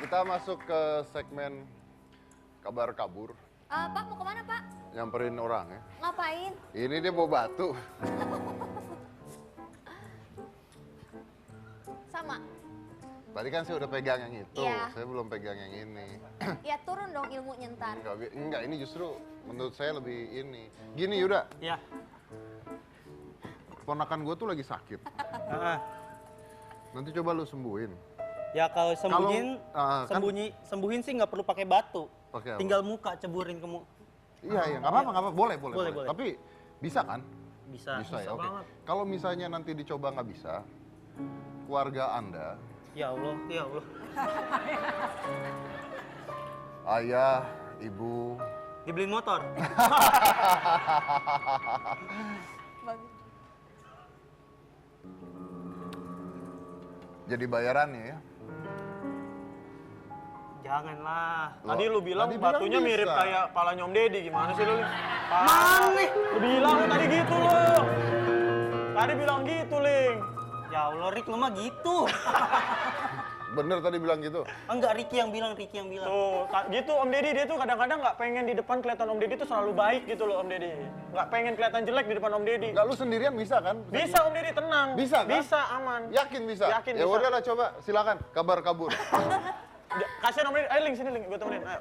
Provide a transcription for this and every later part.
Kita masuk ke segmen kabar kabur. Pak, mau kemana, Pak? Nyamperin orang ya. Ngapain? Ini dia mau batu. Sama. Tadi kan saya udah pegang yang itu, Iya. saya belum pegang yang ini. Ya turun dong ilmunya ntar. Enggak, ini justru menurut saya lebih ini. Gini Yuda, Ya. ponakan gue tuh lagi sakit. Nanti coba lu sembuhin. Ya kalau sembuhin, kan- sembuhin sih nggak perlu pakai batu. Pakai apa? Tinggal muka ceburin ke muka. Iya, nggak apa-apa, boleh. Boleh. Tapi bisa kan? Bisa. Bisa ya, oke. Kalau misalnya nanti dicoba nggak bisa, keluarga Anda, Ya Allah. ayah, ibu, Dibeliin motor. Bagus. jadi bayarannya ya. Janganlah. Tadi lu bilang Tadi batunya bilang mirip bisa. kayak palanya Om Deddy. Gimana sih lu? Mana nih? Lu bilang lu tadi gitu lu. Tadi bilang gitu, Ling. Ya Allah, Rick, lu mah gitu. Bener tadi bilang gitu. Enggak, Ricky yang bilang. Tuh, gitu Om Deddy, dia tuh kadang-kadang nggak pengen di depan kelihatan Om Deddy tuh selalu baik gitu loh Om Deddy. Nggak pengen kelihatan jelek di depan Om Deddy. Nggak, lu sendirian bisa kan? Bisa Om Deddy, tenang. Bisa kan? Bisa, aman. Yakin bisa? Yakin Ya bisa. udahlah coba, silakan kabar kabur. Kasihan Om Deddy, ayo Ling, sini Ling, gue temenin. Ayo.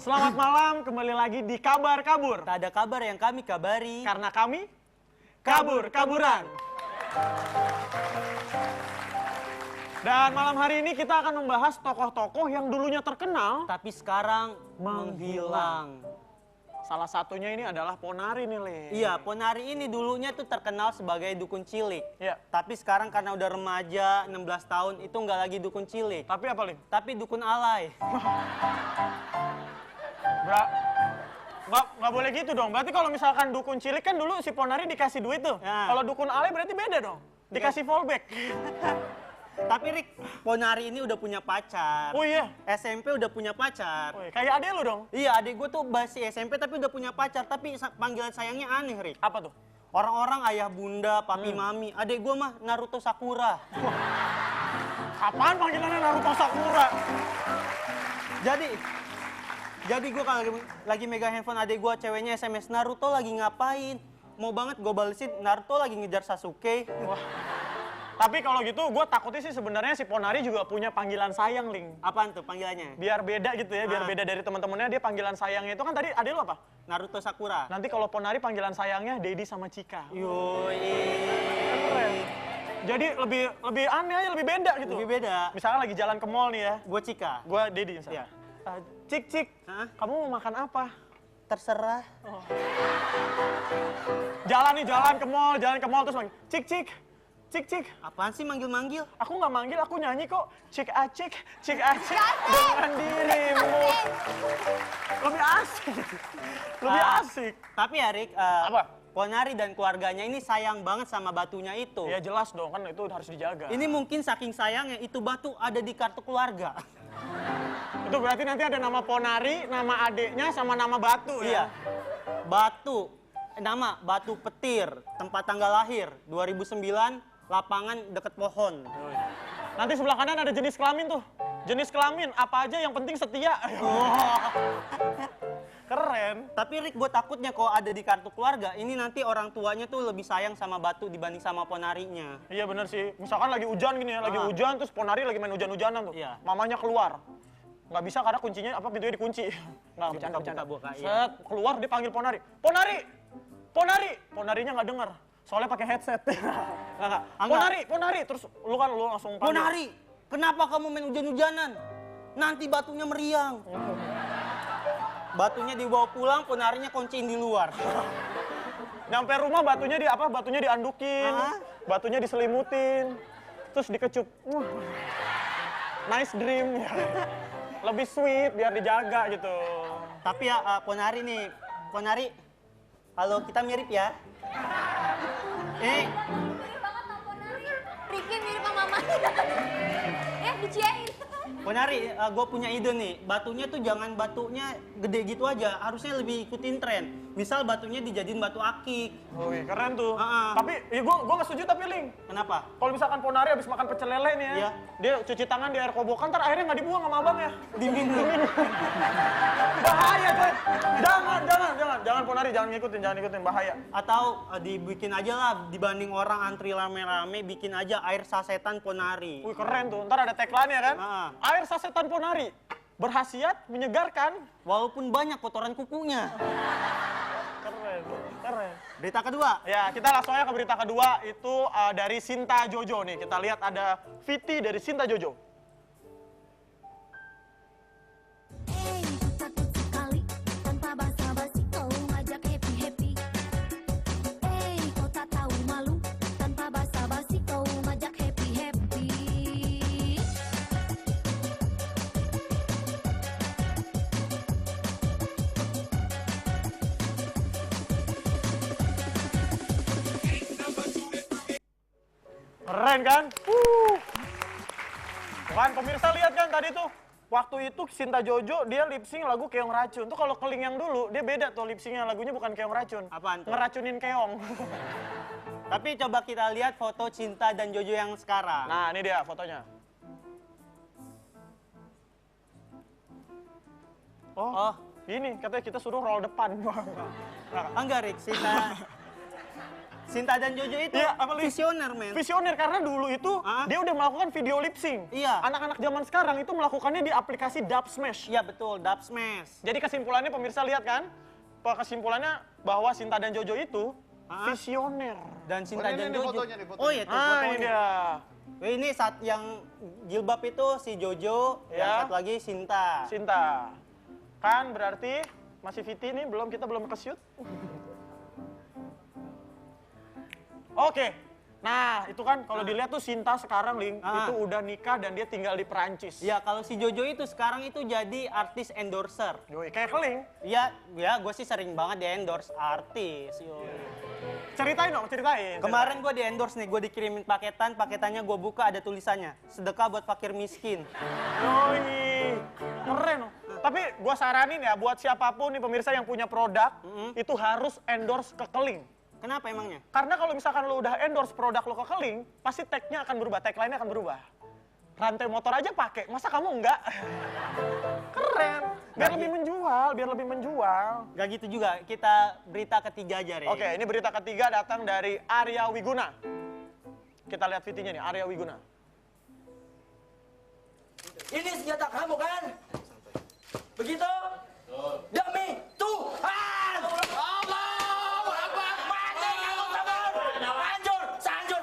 Selamat malam, kembali lagi di Kabar Kabur. Tak ada kabar yang kami kabari. Karena kami kabur-kaburan. Dan malam hari ini kita akan membahas tokoh-tokoh yang dulunya terkenal. Tapi sekarang menghilang. Salah satunya ini adalah Ponari nih, Le. Iya, Ponari ini dulunya tuh terkenal sebagai dukun cilik. Iya. Tapi sekarang karena udah remaja, 16 tahun, itu nggak lagi dukun cilik. Tapi apa, Ling? Tapi dukun alay. Nggak boleh gitu dong. Berarti kalau misalkan dukun cilik kan dulu si Ponari dikasih duit tuh. Ya. Kalau dukun alay berarti beda dong. Dikasih fallback. Tapi Rick, Ponari ini udah punya pacar. Oh iya. SMP udah punya pacar. Woi, kayak adek lu dong. Iya, adik gue tuh masih SMP tapi udah punya pacar. Tapi panggilan sayangnya aneh, Rick. Apa tuh? Orang-orang ayah bunda, papi mami. Adik gue mah Naruto Sakura. Apaan panggilannya Naruto Sakura? Jadi gue kalau lagi megang handphone adik gue, ceweknya SMS, Naruto lagi ngapain? Mau banget gue balesin, Naruto lagi ngejar Sasuke. Wah. Tapi kalau gitu gue takutnya sih sebenarnya si Ponari juga punya panggilan sayang, Ling. Apaan tuh panggilannya? Biar beda gitu ya, biar beda dari teman-temannya, dia panggilan sayangnya itu kan tadi adek lu apa? Naruto Sakura. Nanti kalau Ponari panggilan sayangnya Dedi sama Cika. Yoi. Keren. Jadi lebih aneh aja, lebih beda gitu. Lebih beda. Misalnya lagi jalan ke mall nih ya, Gue Cika. gue Dedi misalnya. Cik, Hah? kamu mau makan apa? Terserah. Jalan ke mall terus manggil, cik. Apaan sih manggil-manggil? Aku nggak manggil, aku nyanyi kok. Cik acik dengan dirimu. Lebih asik. Tapi ya Rick, Apa? Ponari dan keluarganya ini sayang banget sama batunya itu. Ya jelas dong, kan itu harus dijaga. Ini mungkin saking sayangnya itu batu ada di kartu keluarga. Itu berarti nanti ada nama Ponari, nama adiknya, sama nama batu Iya. ya? Batu. Nama Batu Petir. Tempat tanggal lahir 2009, lapangan deket pohon. Nanti sebelah kanan ada jenis kelamin tuh. Jenis kelamin, apa aja yang penting setia. Keren. Tapi Rick, gue takutnya kalau ada di kartu keluarga, ini nanti orang tuanya tuh lebih sayang sama batu dibanding sama Ponarinya. Iya bener sih. Misalkan lagi hujan gini ya, lagi hujan terus Ponari lagi main hujan-hujanan tuh. Iya. Mamanya keluar. Nggak bisa karena kuncinya pintunya dikunci. Nggak, bercanda. Buka, iya. Set, keluar dia panggil Ponari. Ponarinya nggak dengar. Soalnya pakai headset. Nggak. Ponari. Terus lu langsung panggil. Ponari, kenapa kamu main hujan-hujanan? Nanti batunya meriang. Batunya dibawa pulang, Ponarinya kunciin di luar. Nyampe rumah batunya diandukin. Batunya diselimutin. Terus dikecup. Nice dream. Lebih sweet biar dijaga gitu. Tapi ya Ponari, kalau kita mirip ya. Mirip banget sama Ponari. Ricky mirip sama mamanya. Diciain. Ponari, gue punya ide nih. Batunya tuh jangan batunya gede gitu aja. Harusnya lebih ikutin tren. Misal batunya dijadiin batu akik. Wih, keren tuh. Ah. Tapi ya gua nggak setuju tapi Ling. Kenapa? Kalau misalkan Ponari habis makan pecel lele nih ya, Iya. dia cuci tangan di air kobokan, ntar airnya nggak dibuang sama abang ya. Diminum. Bahaya coy. Jangan Ponari, jangan ngikutin, bahaya. Atau dibikin aja lah, dibanding orang antri rame-rame, bikin aja air sasetan Ponari. Wih keren tuh, ntar ada tagline-nya kan. Ah. Air sasetan Ponari, berkhasiat menyegarkan. Walaupun banyak kotoran kukunya. Keren. Berita kedua. Ya, kita langsung aja ke berita kedua, itu dari Sinta Jojo nih. Kita lihat ada Viti dari Sinta Jojo. Takut sekali tanpa basa-basi kau ngajak happy-happy. Kau tak tahu malu tanpa basa-basi kau ngajak happy-happy. Keren kan? Kan pemirsa lihat kan tadi tuh. Waktu itu Sinta Jojo dia lip sync lagu Keong Racun. Tuh kalau Keling yang dulu dia beda tuh lip syncnya, lagunya bukan Keong Racun. Apaan tuh? Ngeracunin keong. Tapi coba kita lihat foto Cinta dan Jojo yang sekarang. Nah, ini dia fotonya. Oh, Ini katanya kita suruh roll depan. enggak Rick, Cinta dan Jojo itu Iya, apa, Ling? visioner, men. Visioner karena dulu itu Ah? dia udah melakukan video lip sync. Iya. Anak-anak zaman sekarang itu melakukannya di aplikasi Dub Smash. Iya betul, Dub Smash. Jadi kesimpulannya pemirsa lihat kan? Kesimpulannya bahwa Sinta dan Jojo itu Ah? visioner. Dan Cinta Oh, ini dan nih Jojo. fotonya nih, fotonya. Oh iya tuh Ah, fotonya. ini dia. Ini saat yang jilbab itu si Jojo, yang Ya. satu lagi Cinta. Sinta. Kan berarti masih Viti nih, kita belum ke shoot. Oke. Nah, itu kan kalau dilihat tuh Sinta sekarang, Ling, Ah. itu udah nikah dan dia tinggal di Perancis. Ya kalau si Jojo itu sekarang itu jadi artis endorser. Yoi, kayak Keling. Ya gue sih sering banget di endorse artis. Yoi. Ceritain dong, ceritain. Kemarin gue di endorse nih, gue dikirimin paketannya gue buka ada tulisannya, sedekah buat fakir miskin. Yoi, keren loh. Tapi gue saranin ya, buat siapapun nih pemirsa yang punya produk, itu harus endorse ke Keling. Kenapa emangnya? Karena kalau misalkan lo udah endorse produk lo ke Keling, pasti tag-nya akan berubah, tagline-nya akan berubah. Rantai motor aja pakai, masa kamu enggak? Keren, biar lebih menjual. Gak gitu juga, kita berita ketiga aja, Re. Oke, ini berita ketiga datang dari Arya Wiguna. Kita lihat videonya nih, Arya Wiguna. Ini senjata kamu kan? Begitu? Demi Tuhan! Allahu Akbar! Mati kamu teman! Hancur!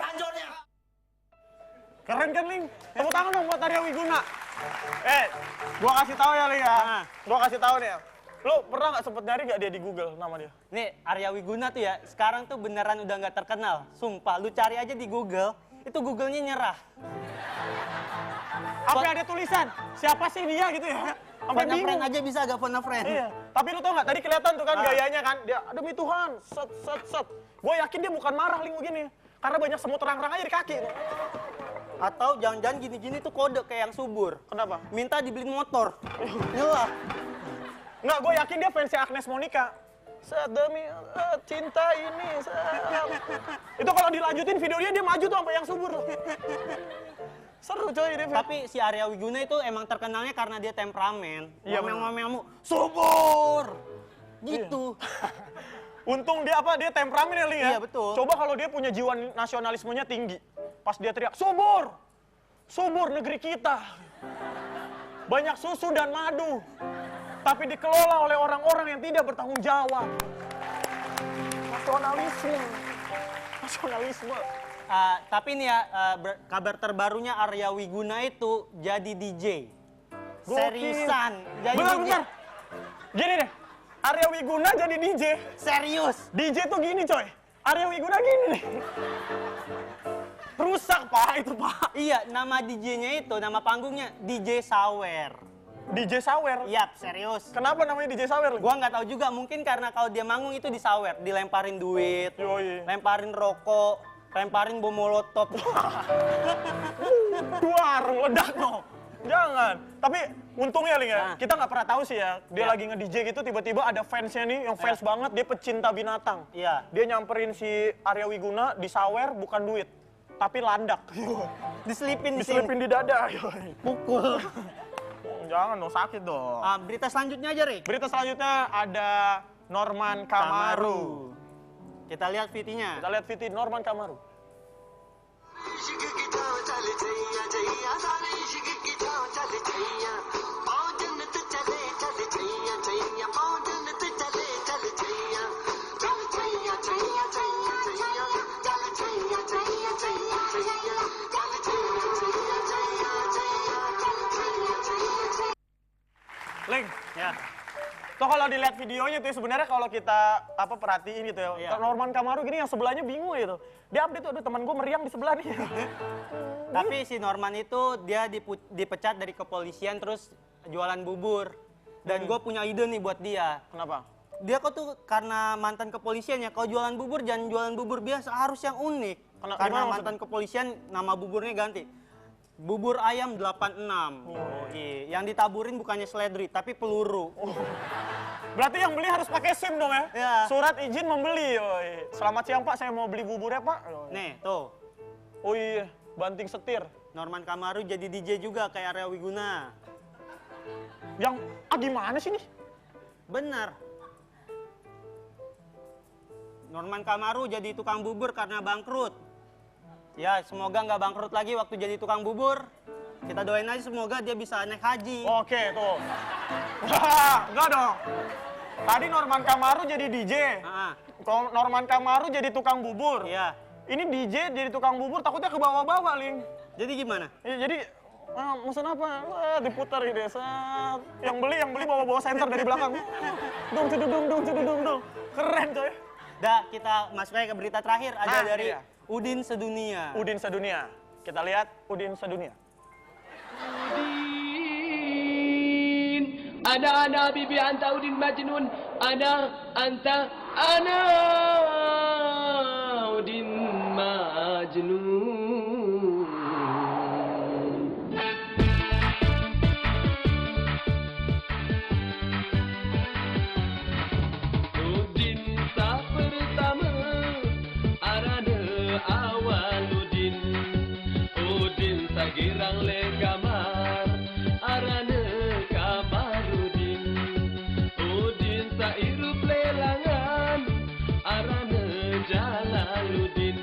Hancurnya! Keren kan, Ling? Tepuk tangan dong buat Arya Wiguna. Gua kasih tahu ya, Ling ya. Ah. Gua kasih tahu nih ya. Lu pernah nggak sempet nyari nggak dia di Google nama dia? Nih, Arya Wiguna tuh ya, sekarang tuh beneran udah nggak terkenal. Sumpah, lu cari aja di Google, itu Google-nya nyerah. Apa ada tulisan? Siapa sih dia gitu ya? Sampai Phone a friend bingung. aja bisa gak phone a friend? Iya. Tapi lu tau nggak? Tadi kelihatan tuh kan Ah. gayanya kan. Dia demi Tuhan, set. Gue yakin dia bukan marah, Ling, begini. Karena banyak semut terang-terang aja di kaki. Atau jangan-jangan gini-gini tuh kode kayak yang subur. Kenapa? Minta dibeliin motor. Nyela. Nggak, gue yakin dia fansnya Agnes Monica. Demi cinta ini. Itu kalau dilanjutin videonya dia maju tuh sampai yang subur. Seru coy ini. Tapi si Arya Wiguna itu emang terkenalnya karena dia temperamen. Iya, Ngomel-ngomel subur. Gitu. Untung dia apa? Dia temperamen ya, Ling ya? Iya, betul. Coba kalau dia punya jiwa nasionalismenya tinggi. Pas dia teriak, subur! Subur negeri kita. Banyak susu dan madu. Tapi dikelola oleh orang-orang yang tidak bertanggung jawab. Nasionalisme. Tapi nih ya, kabar terbarunya Arya Wiguna itu jadi DJ. Gokil. Seriusan. Jadi Bentar. DJ. Gini deh. Arya Wiguna jadi DJ. Serius. DJ tuh gini coy. Arya Wiguna gini nih. Rusak pak itu pak. Iya, nama DJ-nya itu, nama panggungnya DJ Sawer. DJ Sawer. Yap, serius. Kenapa namanya DJ Sawer? Gua nggak tahu juga, mungkin karena kalau dia manggung itu disawer, dilemparin duit, Yoi. lemparin rokok, lemparin bom molotov. Duar, meledak no. Jangan. Tapi untungnya Ling ya, Nah. kita nggak pernah tahu sih ya. Dia Ya. lagi nge-DJ gitu, tiba-tiba ada fansnya nih, yang fans banget, dia pecinta binatang. Iya. Dia nyamperin si Arya Wiguna, disawer bukan duit, tapi landak. Diselipin di sini. Diselipin di dada. Pukul. Jangan dong, sakit dong. Berita selanjutnya aja, Rik. Berita selanjutnya ada Norman Kamaru. Kita lihat VT-nya. Kita lihat VT Norman Kamaru. Ling, Ya. tuh kalau dilihat videonya tuh sebenarnya kalau kita perhatiin gitu ya, Iya. Norman Kamaru gini yang sebelahnya bingung gitu. Dia update tuh, aduh teman gue meriang di sebelah nih. Tapi si Norman itu dia dipecat dari kepolisian terus jualan bubur. Dan gue punya ide nih buat dia. Kenapa? Dia kok tuh karena mantan kepolisian ya, kalau jualan bubur jangan jualan bubur biasa, harus yang unik. Karena Karena gimana mantan kepolisian nama buburnya ganti. Bubur ayam 86. Oh, iya. Yang ditaburin bukannya seledri, tapi peluru. Berarti yang beli harus pakai SIM dong ya? Iya. Surat izin membeli. Yoi. Selamat siang Pak, saya mau beli buburnya Pak. Yoi. Nih, tuh. Oh iya, banting setir. Norman Kamaru jadi DJ juga kayak Arya Wiguna. Yang, gimana sih nih? Benar. Norman Kamaru jadi tukang bubur karena bangkrut. Ya, semoga nggak bangkrut lagi waktu jadi tukang bubur. Kita doain aja semoga dia bisa naik haji. Oke, tuh. Wah, enggak dong. Tadi Norman Kamaru jadi DJ. Ah, Kalau Norman Kamaru jadi tukang bubur. iya. Ini DJ jadi tukang bubur takutnya ke bawah-bawah, Ling. Jadi gimana? Ya, jadi pesan apa? Wah, diputar gitu ya. Set. Yang beli bawa-bawa senter dari belakang. Dong, cedung. Keren coy. Dah, kita masuk aja ke berita terakhir. Ada Nah, dari iya. Udin Sedunia. Udin Sedunia. Kita lihat Udin Sedunia. Ana bibi anta udin majnun. Ana udin majnun. Udin sa pertama arane awaludin. Udin sa girang le kamar arane kamarudin. Udin sa irup lelangan arane Jalaluddin.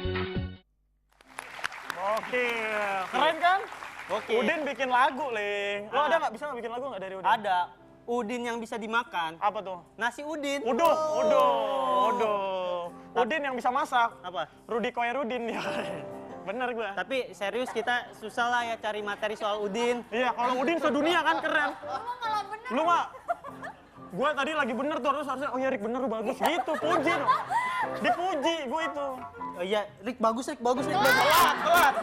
Oke, keren kan? Oke. Udin bikin lagu, Ling. Lo Ah. ada nggak bisa nggak bikin lagu nggak dari Udin? Ada Udin yang bisa dimakan. Apa tuh? Nasi Udin. Uduh. Udin yang bisa masak. Apa? Rudi Koerudin ya. Bener gua. Tapi serius kita susah lah ya cari materi soal Udin. Iya, kalau Udin sedunia kan keren. Lu malah bener. Lu mah, gua tadi lagi bener tuh harusnya, oh ya Rik bener bagus gitu, puji dong. Dipuji gua itu. Oh iya, Rik bagus.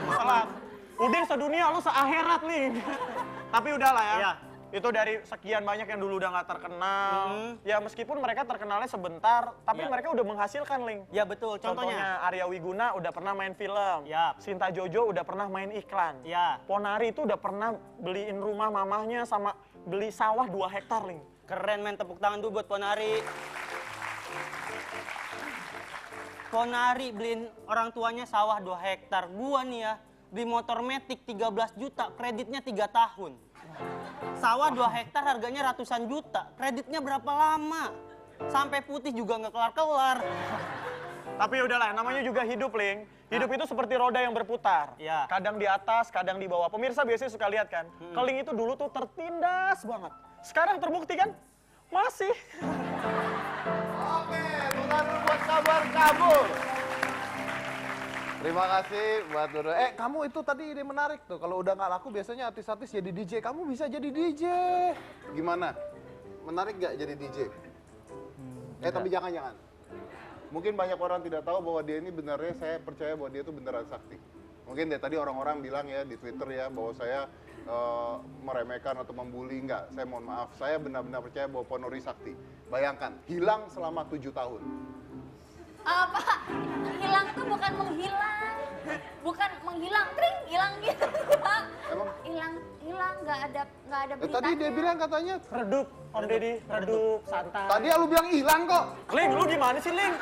Telat. Udin sedunia, lu seakhirat nih. Tapi udahlah ya. Iya. Itu dari sekian banyak yang dulu udah nggak terkenal. Ya meskipun mereka terkenalnya sebentar, tapi Iya. mereka udah menghasilkan, Ling. Ya betul, contohnya. Arya Wiguna udah pernah main film. Yap. Sinta Jojo udah pernah main iklan. Ya, Ponari itu udah pernah beliin rumah mamahnya sama beli sawah 2 hektar, Ling. keren men, tepuk tangan dulu buat Ponari. Ponari beliin orang tuanya sawah 2 hektar. Gua nih ya, beli motor Matic 13 juta, kreditnya 3 tahun. Sawah 2 hektar harganya ratusan juta, kreditnya berapa lama? Sampai putih juga nggak kelar-kelar. Tapi udahlah, namanya juga hidup, Ling. Hidup itu seperti roda yang berputar. Iya. Kadang di atas, kadang di bawah. Pemirsa biasanya suka lihat kan, Keling itu dulu tuh tertindas banget. Sekarang terbukti kan? Masih. Oke, bukan buat kabar kabur. Terima kasih buat Dodo. Kamu itu tadi ide menarik tuh. Kalau udah nggak laku biasanya artis-artis jadi DJ. Kamu bisa jadi DJ. Gimana? Menarik nggak jadi DJ? Tapi jangan-jangan. Mungkin banyak orang tidak tahu bahwa dia ini benarnya, saya percaya bahwa dia itu beneran sakti. Mungkin dari tadi orang-orang bilang ya di Twitter ya bahwa saya meremehkan atau membuli. Enggak, saya mohon maaf. Saya benar-benar percaya bahwa Ponori sakti. Bayangkan, hilang selama 7 tahun. Apa? Hilang tuh bukan menghilang. Bukan menghilang, tring, hilang gitu. Emang? Hilang, nggak ada beritanya. Tadi dia bilang katanya, Redup, Om Deddy, redup, santai. tadi lu bilang hilang kok. Ling, lu gimana sih, Ling?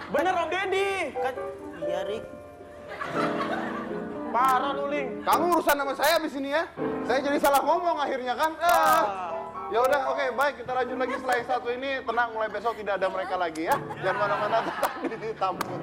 Bener, Om Deddy. Kan, iya Rik. Parah lu, Ling. Kamu urusan sama saya abis ini ya. Saya jadi salah ngomong akhirnya kan. Ya udah, oke, baik, kita lanjut lagi setelah yang satu ini. Tenang, mulai besok tidak ada mereka lagi ya. Jangan mana-mana, tetap di Tambut.